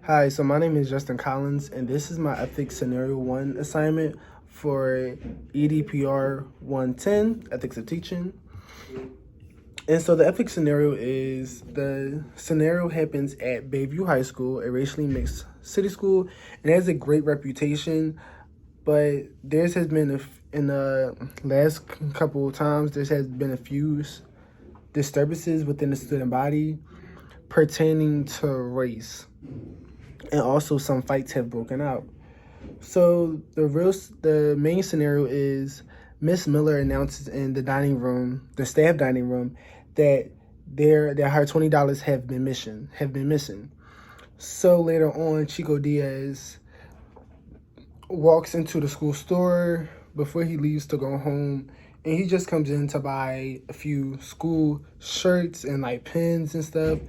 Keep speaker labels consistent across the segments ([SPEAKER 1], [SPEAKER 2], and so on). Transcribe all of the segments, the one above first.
[SPEAKER 1] Hi, so my name is Justin Collins, and this is my Ethics Scenario 1 assignment for EDPR 110, Ethics of Teaching. And so the ethics scenario is the scenario happens at Bayview High School, a racially mixed city school, and it has a great reputation. But there's has been in the last couple of times, there has been a few disturbances within the student body pertaining to race. And also some fights have broken out. So the main scenario is Miss Miller announces in the staff dining room, that her $20 have been missing. So later on, Chico Diaz walks into the school store before he leaves to go home, and he just comes in to buy a few school shirts and like pens and stuff,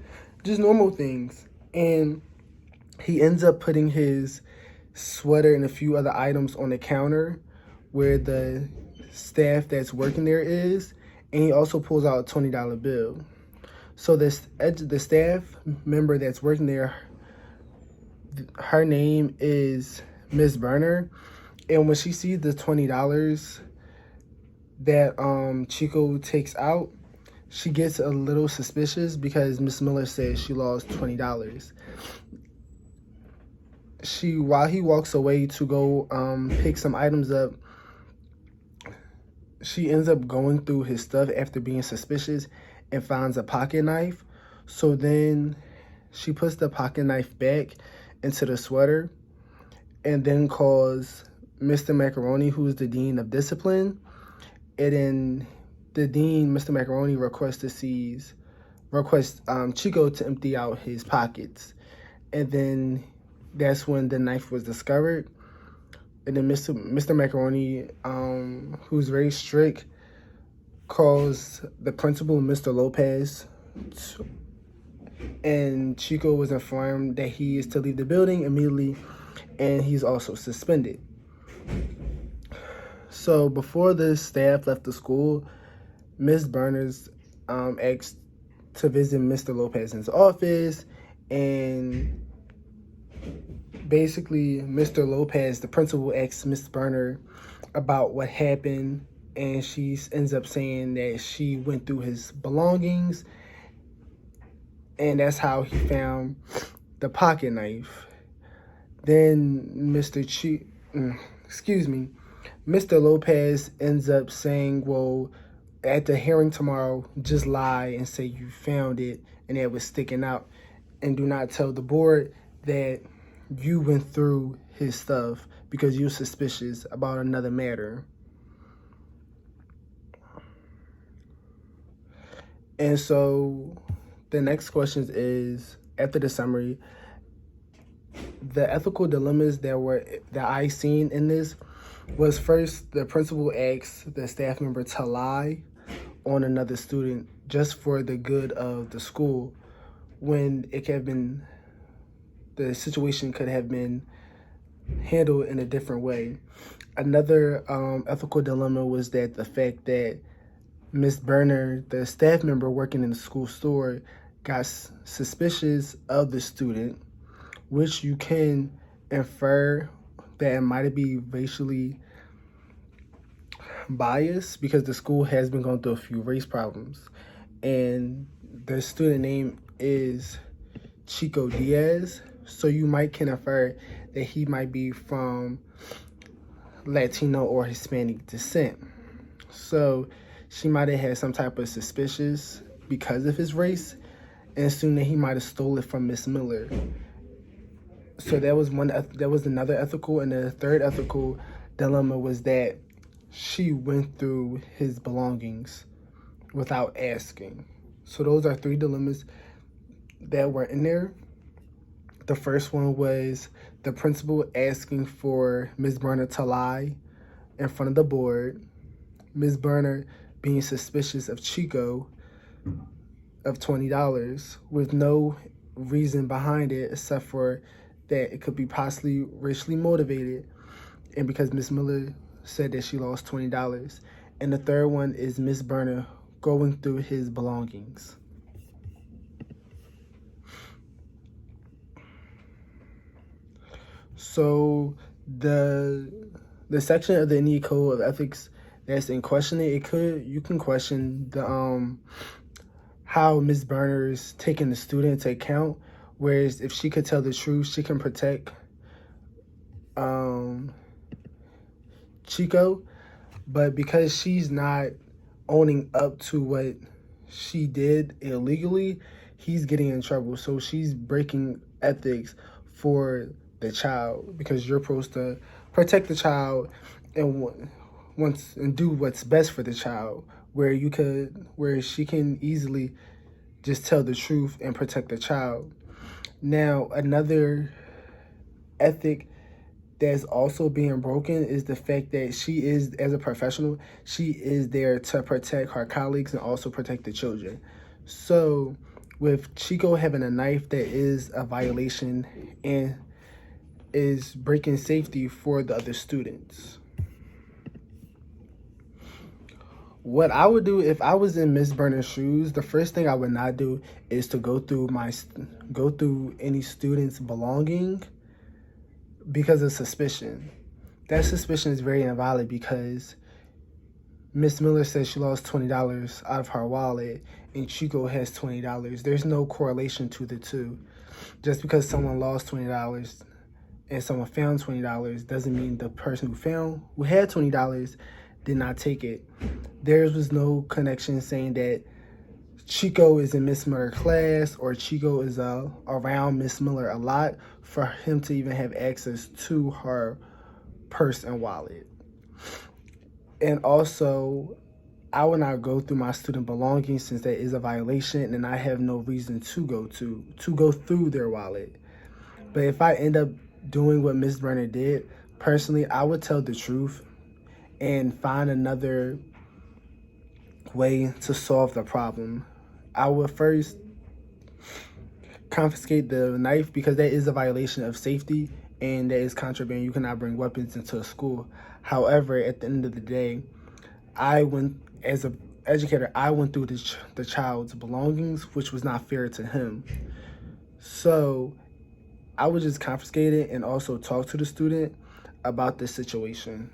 [SPEAKER 1] just normal things. And he ends up putting his sweater and a few other items on the counter where the staff that's working there is, and he also pulls out a $20 bill. So the staff member that's working there, her name is Miss Burner, and when she sees the $20 that Chico takes out, she gets a little suspicious because Miss Miller says she lost $20. While he walks away to go pick some items up, she ends up going through his stuff after being suspicious and finds a pocket knife. So then she puts the pocket knife back into the sweater and then calls Mr. Macaroni, who's the dean of discipline. And then the dean, Mr. Macaroni, requests Chico to empty out his pockets. And then that's when the knife was discovered. And then Mr. Macaroni, who's very strict, calls the principal, Mr. Lopez, and Chico was informed that he is to leave the building immediately, and he's also suspended. So before the staff left the school, Ms. Burners asked to visit Mr. Lopez's office, and basically Mr. Lopez, the principal, asks Ms. Burner about what happened, and she ends up saying that she went through his belongings, and that's how he found the pocket knife. Then Mr. Lopez ends up saying, well, at the hearing tomorrow, just lie and say you found it and it was sticking out, and do not tell the board that you went through his stuff because you're suspicious about another matter. And so the next question is, after the summary, the ethical dilemmas that I seen in this was, first, the principal asks the staff member to lie on another student just for the good of the school, when the situation could have been handled in a different way. Another ethical dilemma was that the fact that Miss Burner, the staff member working in the school store, got suspicious of the student, which you can infer that it might be racially biased because the school has been going through a few race problems. And the student name is Chico Diaz, so you can infer that he might be from Latino or Hispanic descent. So she might have had some type of suspicious because of his race, and assumed that he might have stole it from Miss Miller. So that was another ethical, and the third ethical dilemma was that she went through his belongings without asking. So those are three dilemmas that were in there. The first one was the principal asking for Ms. Burner to lie in front of the board, Ms. Burner being suspicious of Chico of $20 with no reason behind it except for that it could be possibly racially motivated, and because Ms. Miller said that she lost $20. And the third one is Ms. Burner going through his belongings. So the section of the Indiana Code of Ethics that's in questioning, you can question the how Ms. Berner's taking the student into account. Whereas if she could tell the truth, she can protect Chico. But because she's not owning up to what she did illegally, he's getting in trouble. So she's breaking ethics for the child, because you're supposed to protect the child and do what's best for the child, where she can easily just tell the truth and protect the child. Now, another ethic that's also being broken is the fact that she is, as a professional, she is there to protect her colleagues and also protect the children. So with Chico having a knife, that is a violation and is breaking safety for the other students. What I would do if I was in Miss Berner's shoes, the first thing I would not do is to go through any student's belonging because of suspicion. That suspicion is very invalid because Miss Miller says she lost $20 out of her wallet and Chico has $20. There's no correlation to the two. Just because someone lost $20 and someone found $20 doesn't mean the person who had $20 did not take it. There was no connection saying that Chico is in Miss Miller's class or Chico is around Miss Miller a lot for him to even have access to her purse and wallet. And also, I would not go through my student belongings since that is a violation and I have no reason to go through their wallet. But if I end up doing what Miss Berner did, personally, I would tell the truth and find another way to solve the problem. I would first confiscate the knife because that is a violation of safety and that is contraband. You cannot bring weapons into a school. However, at the end of the day, as an educator, I went through the child's belongings, which was not fair to him. So I would just confiscate it and also talk to the student about this situation.